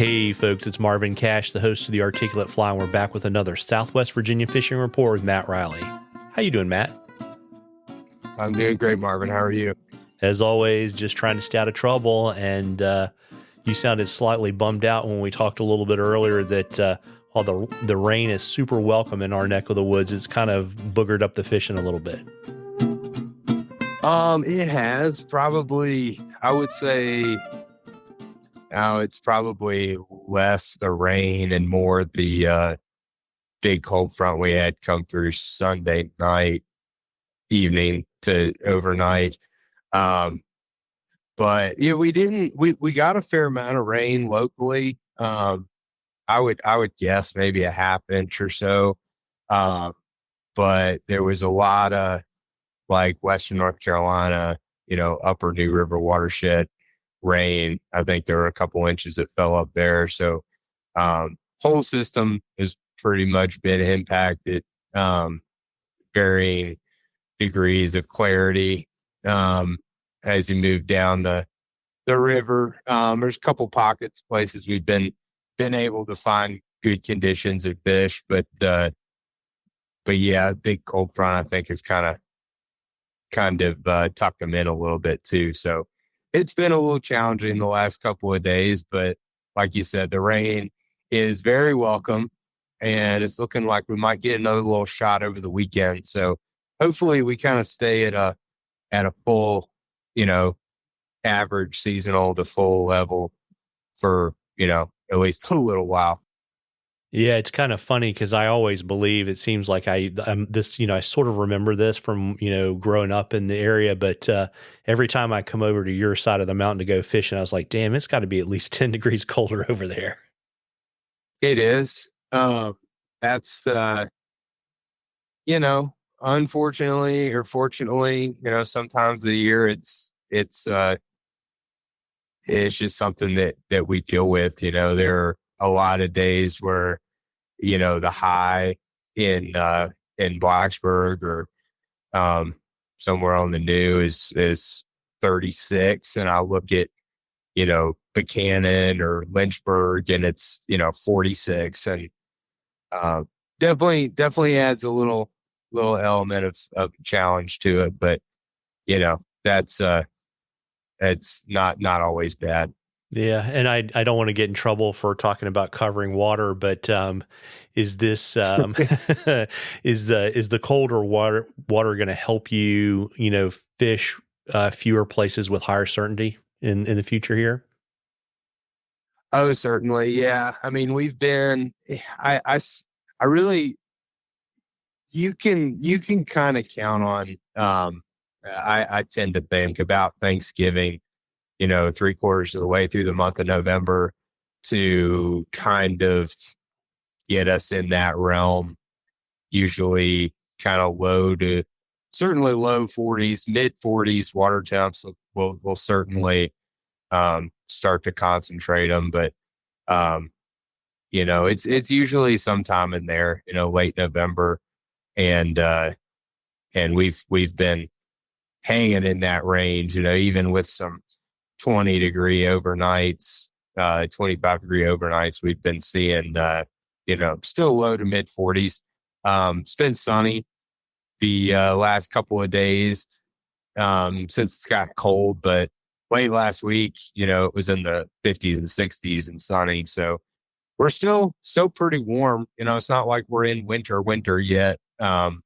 Hey folks, it's Marvin Cash, the host of the Articulate Fly, and we're back with another Southwest Virginia fishing report with Matt Reilly. How you doing, Matt? I'm doing great, Marvin. How are you? As always, just trying to stay out of trouble, and you sounded slightly bummed out when we talked a little bit earlier that while the rain is super welcome in our neck of the woods, it's kind of boogered up the fishing a little bit. It has probably, I would say, now it's probably less the rain and more the big cold front we had come through Sunday night, evening to overnight. But yeah, we got a fair amount of rain locally. I would guess maybe a half inch or so. But there was a lot of like Western North Carolina, upper New River watershed rain. I think there were a couple inches that fell up there. So, whole system has pretty much been impacted, varying degrees of clarity, as you move down the river. There's a couple pockets, places we've been able to find good conditions of fish, but yeah, big cold front, I think, has kind of tucked them in a little bit too. So it's been a little challenging the last couple of days, but like you said, the rain is very welcome, and it's looking like we might get another little shot over the weekend. So hopefully we kind of stay at a full, average seasonal to full level for, at least a little while. Yeah, it's kind of funny because I always believe it seems like I sort of remember this from, growing up in the area. But every time I come over to your side of the mountain to go fishing, I was like, damn, it's got to be at least 10 degrees colder over there. It is. That's, unfortunately or fortunately, sometimes the year it's just something that we deal with. There are a lot of days where, the high in Blacksburg or somewhere on the new is 36, and I look at Buchanan or Lynchburg and it's 46, and definitely adds a little element of challenge to it, but that's it's not always bad. Yeah, and I don't want to get in trouble for talking about covering water, but is this is the colder water going to help you fish fewer places with higher certainty in the future here? Oh, certainly, yeah. I mean, we've been I really, you can kind of count on. I tend to think about Thanksgiving, 3/4 of the way through the month of November, to kind of get us in that realm. Usually kind of certainly low 40s, mid 40s water temps will certainly start to concentrate them. But, it's usually sometime in there, late November. And we've been hanging in that range, even with some 20-degree overnights, 25-degree overnights, we've been seeing, still low to mid 40s. It's been sunny the last couple of days since it's got cold, but late last week, it was in the 50s and 60s and sunny. So we're still pretty warm. It's not like we're in winter yet. But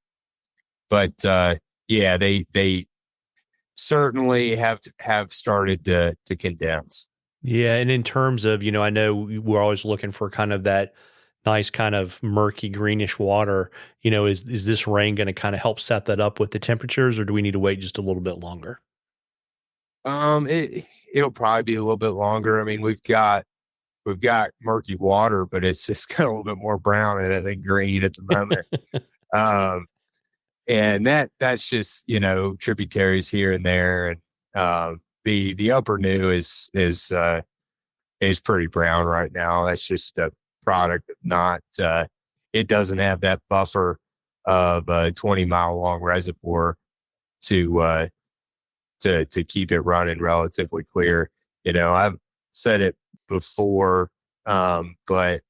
yeah, they certainly have started to condense. Yeah, and in terms of, I know we're always looking for kind of that nice kind of murky greenish water. Is this rain going to kind of help set that up with the temperatures, or do we need to wait just a little bit longer? It'll probably be a little bit longer. I mean, we've got murky water, but it's just got a little bit more brown in it than green at the moment. And that's just, tributaries here and there. And the upper new is pretty brown right now. That's just a product of not, it doesn't have that buffer of a 20-mile long reservoir to keep it running relatively clear. I've said it before, But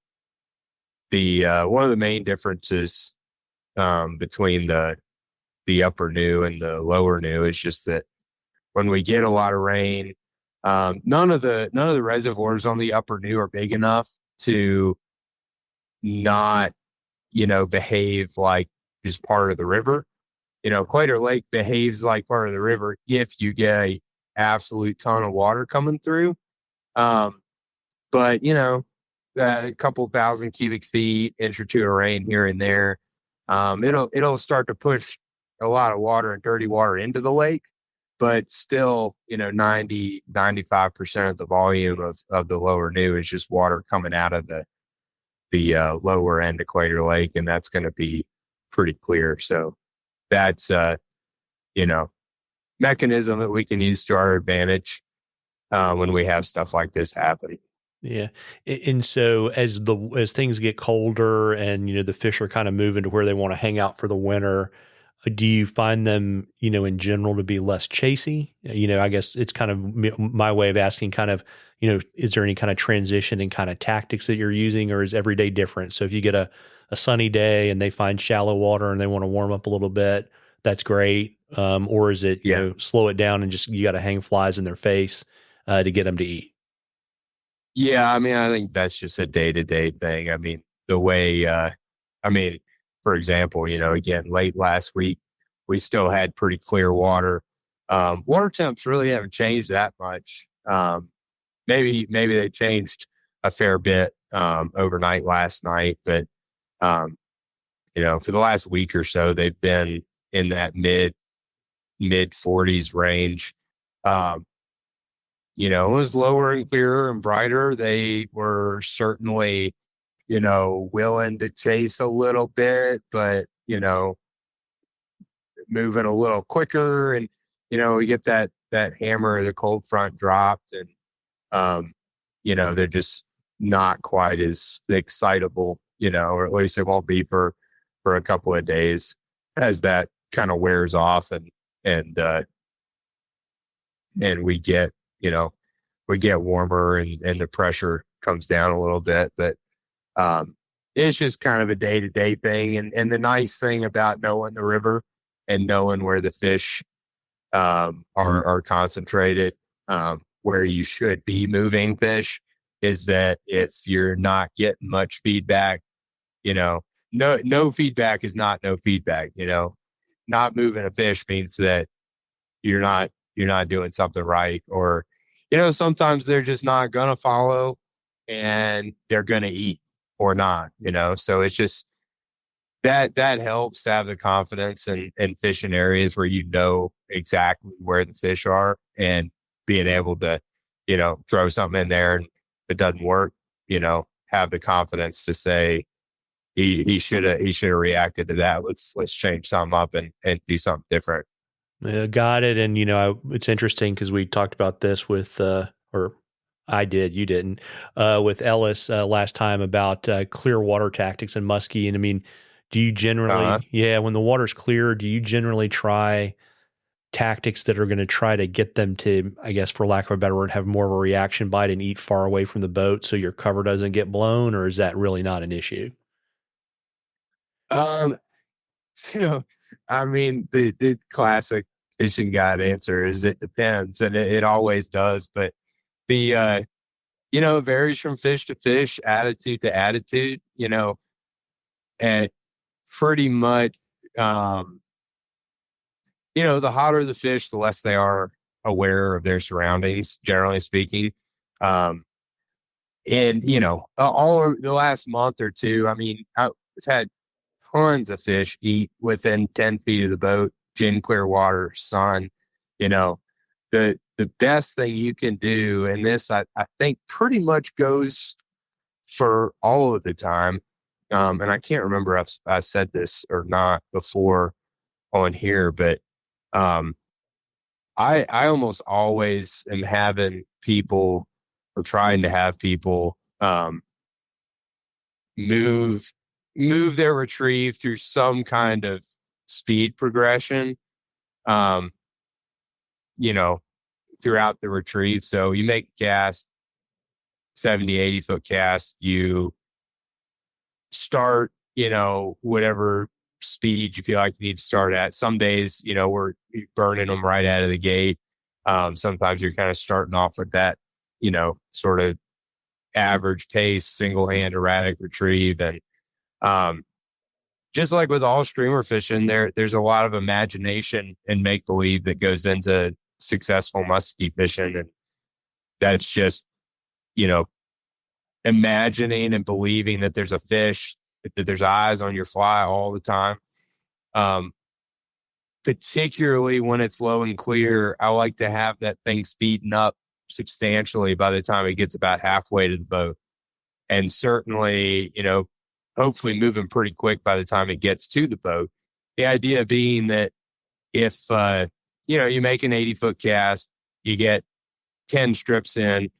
the one of the main differences between the upper new and the lower new is just that when we get a lot of rain, none of the reservoirs on the upper new are big enough to not, behave like just part of the river. Crater Lake behaves like part of the river if you get a absolute ton of water coming through. Um, but a couple thousand cubic feet, inch or two of rain here and there, it'll start to push a lot of water and dirty water into the lake. But still, 95% of the volume of the lower new is just water coming out of the lower end of Crater Lake, and that's going to be pretty clear. So that's you know mechanism that we can use to our advantage when we have stuff like this happen. Yeah. And so as things get colder and the fish are kind of moving to where they want to hang out for the winter, do you find them, in general to be less chasey? I guess it's kind of my way of asking kind of, is there any kind of transition and kind of tactics that you're using, or is every day different? So if you get a sunny day and they find shallow water and they want to warm up a little bit, that's great. Or is it, Yeah. slow it down and just, you got to hang flies in their face to get them to eat? Yeah, I mean, I think that's just a day-to-day thing. I mean, the way, I mean, for example, again, late last week, we still had pretty clear water. Water temps really haven't changed that much. Maybe they changed a fair bit overnight last night, but um, for the last week or so, they've been in that mid 40s range. Um, it was lower and clearer and brighter. They were certainly, willing to chase a little bit, but, moving a little quicker. And, we get that hammer of the cold front dropped, and, they're just not quite as excitable, or at least it won't be for a couple of days as that kind of wears off, and, and you know, we get warmer, and the pressure comes down a little bit. But it's just kind of a day to day thing. And the nice thing about knowing the river and knowing where the fish are concentrated, where you should be moving fish, is that it's you're not getting much feedback. No feedback is not no feedback. Not moving a fish means that you're not doing something right, or sometimes they're just not gonna follow, and they're gonna eat or not. So it's just that helps to have the confidence and fish in areas where exactly where the fish are, and being able to throw something in there, and if it doesn't work, have the confidence to say he should have reacted to that. Let's change something up and do something different. Got it. And, it's interesting because we talked about this with, or I did, you didn't, with Ellis last time about clear water tactics and muskie. And I mean, do you Uh, generally, yeah, when the water's clear, do you generally try tactics that are going to try to get them to, I guess, for lack of a better word, have more of a reaction bite and eat far away from the boat so your cover doesn't get blown? Or is that really not an issue? um, you know, I mean, the classic fishing guide answer is it depends, and it always does. But the it varies from fish to fish, attitude to attitude. And pretty much, um, the hotter the fish, the less they are aware of their surroundings, generally speaking. Um, and all of the last month or two, I mean, I've had tons of fish eat within 10 feet of the boat, gin clear water, sun. You know, the best thing you can do, and this I think pretty much goes for all of the time. And I can't remember if I said this or not before on here, but um, I almost always am having people, or trying to have people, move move their retrieve through some kind of speed progression, um, you know, throughout the retrieve. So you make a cast, 70, 80 foot cast, you start, whatever speed you feel like you need to start at. Some days, we're burning them right out of the gate. Sometimes you're kind of starting off with that, sort of average pace, single hand erratic retrieve. And just like with all streamer fishing, there's a lot of imagination and make believe that goes into successful muskie fishing. And that's just, you know, imagining and believing that there's a fish, that there's eyes on your fly all the time. Um, Particularly when it's low and clear, I like to have that thing speeding up substantially by the time it gets about halfway to the boat. And certainly, hopefully moving pretty quick by the time it gets to the boat. The idea being that if, you make an 80-foot cast, you get 10 strips in,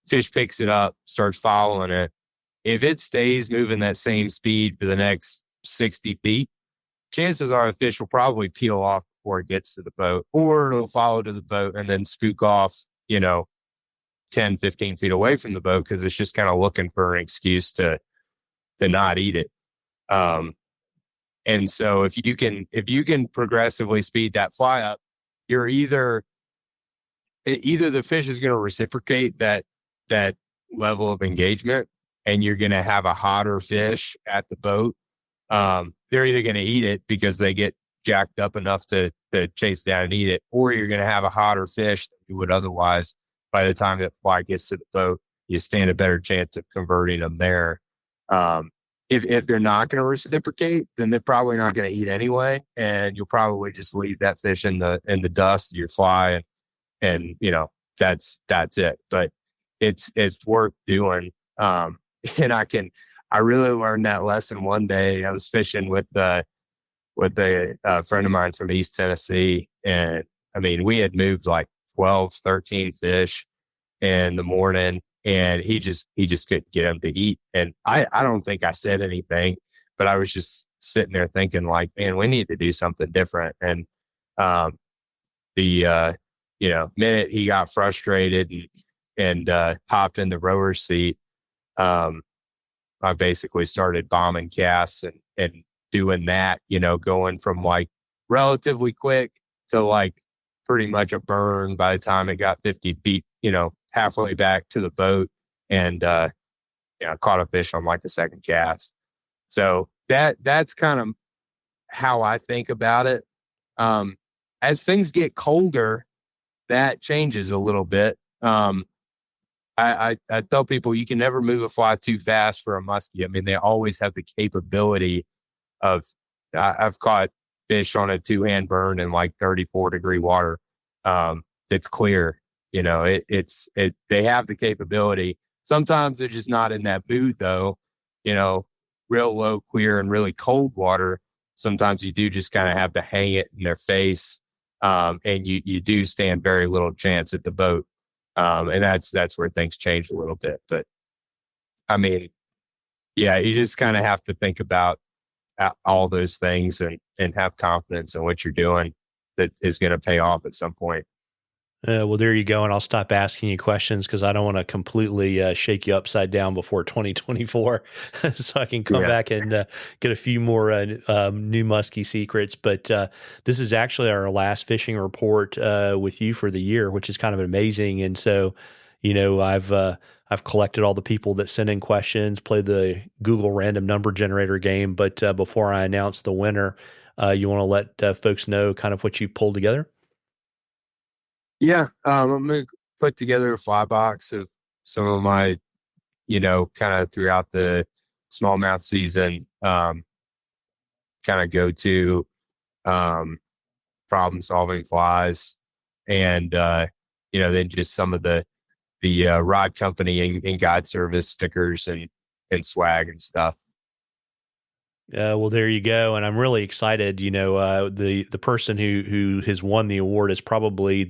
fish picks it up, starts following it. If it stays moving that same speed for the next 60 feet, chances are the fish will probably peel off before it gets to the boat, or it'll follow to the boat and then spook off, 10, 15 feet away from the boat because it's just kind of looking for an excuse to not eat it. And so if you can progressively speed that fly up, you're either the fish is going to reciprocate that level of engagement, and you're going to have a hotter fish at the boat. They're either going to eat it because they get jacked up enough to chase down and eat it, or you're going to have a hotter fish than you would otherwise. By the time that fly gets to the boat, you stand a better chance of converting them there. If they're not going to reciprocate, then they're probably not going to eat anyway, and you'll probably just leave that fish in the dust of your fly, and that's it. But it's worth doing. And I really learned that lesson one day. I was fishing with a friend of mine from East Tennessee, and I mean, we had moved like 12, 13 fish in the morning, and he just couldn't get them to eat. And I don't think I said anything, but I was just sitting there thinking like, man, we need to do something different. And the minute he got frustrated and hopped in the rower's seat, I basically started bombing casts and doing that, going from like relatively quick to like pretty much a burn by the time it got 50 feet, halfway back to the boat, and caught a fish on like the second cast. So that's kind of how I think about it. As things get colder, that changes a little bit. I tell people you can never move a fly too fast for a muskie. I mean, they always have the capability of. I've caught fish on a 2-hand burn in like 34-degree water. It's clear, they have the capability. Sometimes they're just not in that mood though. Real low, clear, and really cold water. Sometimes you do just kind of have to hang it in their face, and you do stand very little chance at the boat. And that's where things change a little bit. But I mean, yeah, you just kind of have to think about all those things and have confidence in what you're doing that is going to pay off at some point. Well, there you go. And I'll stop asking you questions because I don't want to completely shake you upside down before 2024. So I can come back and get a few more new muskie secrets. But this is actually our last fishing report with you for the year, which is kind of amazing. And so, I've collected all the people that sent in questions, played the Google random number generator game. But before I announce the winner, you want to let folks know kind of what you pulled together? Yeah, I'm going to put together a fly box of some of my, kind of throughout the smallmouth season, kind of go to problem solving flies, and then just some of the rod company and guide service stickers and swag and stuff. Well, there you go, and I'm really excited. The person who has won the award is probably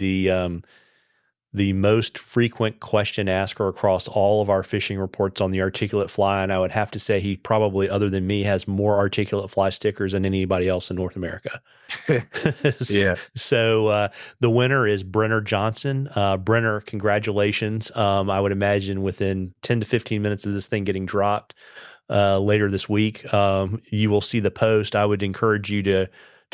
the most frequent question asker across all of our fishing reports on the articulate fly. And I would have to say he probably, other than me, has more articulate fly stickers than anybody else in North America. Yeah. So the winner is Brenner Johnson. Brenner, congratulations. I would imagine within 10 to 15 minutes of this thing getting dropped later this week, you will see the post. I would encourage you to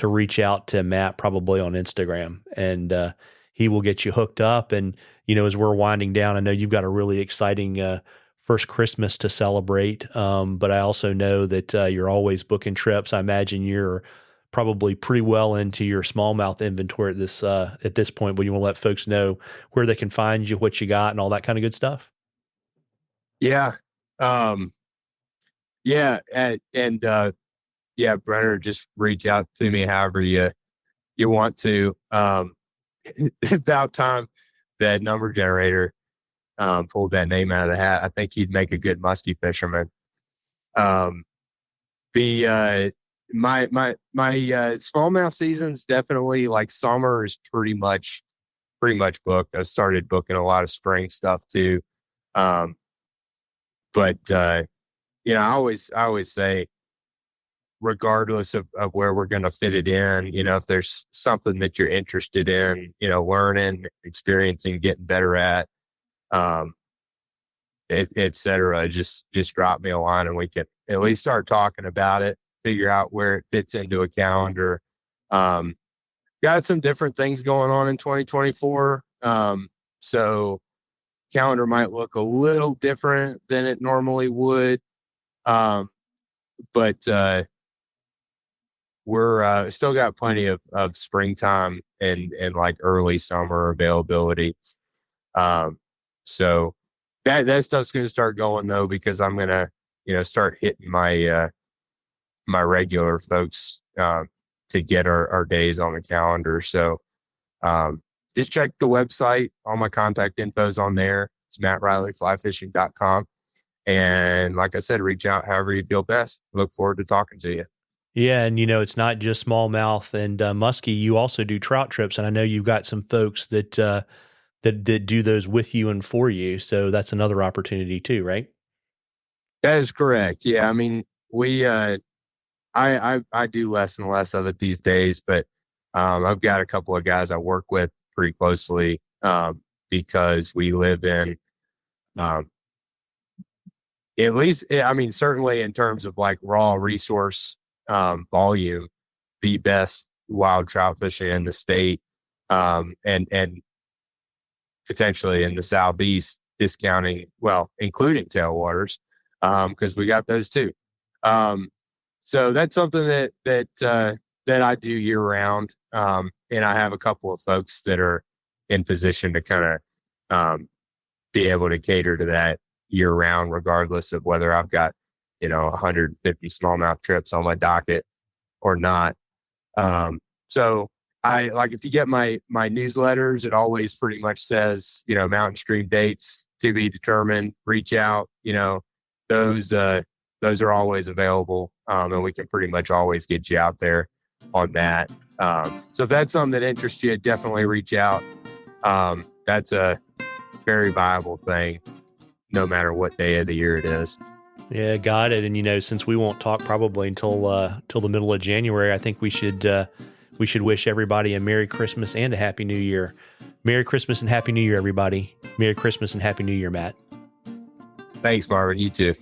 reach out to Matt probably on Instagram, and he will get you hooked up. And, as we're winding down, I know you've got a really exciting first Christmas to celebrate. But I also know that you're always booking trips. I imagine you're probably pretty well into your smallmouth inventory at this point, but you want to let folks know where they can find you, what you got, and all that kind of good stuff. Yeah. Yeah. Yeah, Brenner, just reach out to me however you want to. About time that number generator pulled that name out of the hat. I think he'd make a good musky fisherman. The my smallmouth season's definitely, like, summer is pretty much booked. I started booking a lot of spring stuff too. But I always say, regardless of where we're going to fit it in, if there's something that you're interested in, learning, experiencing, getting better at, et cetera, just drop me a line and we can at least start talking about it, figure out where it fits into a calendar. Got some different things going on in 2024. So calendar might look a little different than it normally would. But we're still got plenty of springtime and like early summer availability. So that stuff's going to start going though, because I'm going to, start hitting my regular folks, to get our days on the calendar. So, just check the website. All my contact info's on there. It's MattReillyFlyFishing.com. And like I said, reach out however you feel best. Look forward to talking to you. Yeah, and it's not just smallmouth and muskie. You also do trout trips, and I know you've got some folks that do those with you and for you. So that's another opportunity too, right? That is correct. Yeah, I mean, we I do less and less of it these days, but I've got a couple of guys I work with pretty closely, because we live in, at least, I mean, certainly in terms of like raw resource volume, the best wild trout fishing in the state, and potentially in the Southeast, including tailwaters, because we got those too. So that's something that I do year round, and I have a couple of folks that are in position to kind of be able to cater to that year round, regardless of whether I've got 150 smallmouth trips on my docket or not. So I like, if you get my newsletters, it always pretty much says, mountain stream dates to be determined. Reach out. Those are always available, and we can pretty much always get you out there on that. So if that's something that interests you, definitely reach out. That's a very viable thing, no matter what day of the year it is. Yeah, got it. And since we won't talk probably until the middle of January, I think we should wish everybody a Merry Christmas and a Happy New Year. Merry Christmas and Happy New Year, everybody. Merry Christmas and Happy New Year, Matt. Thanks, Marvin. You too.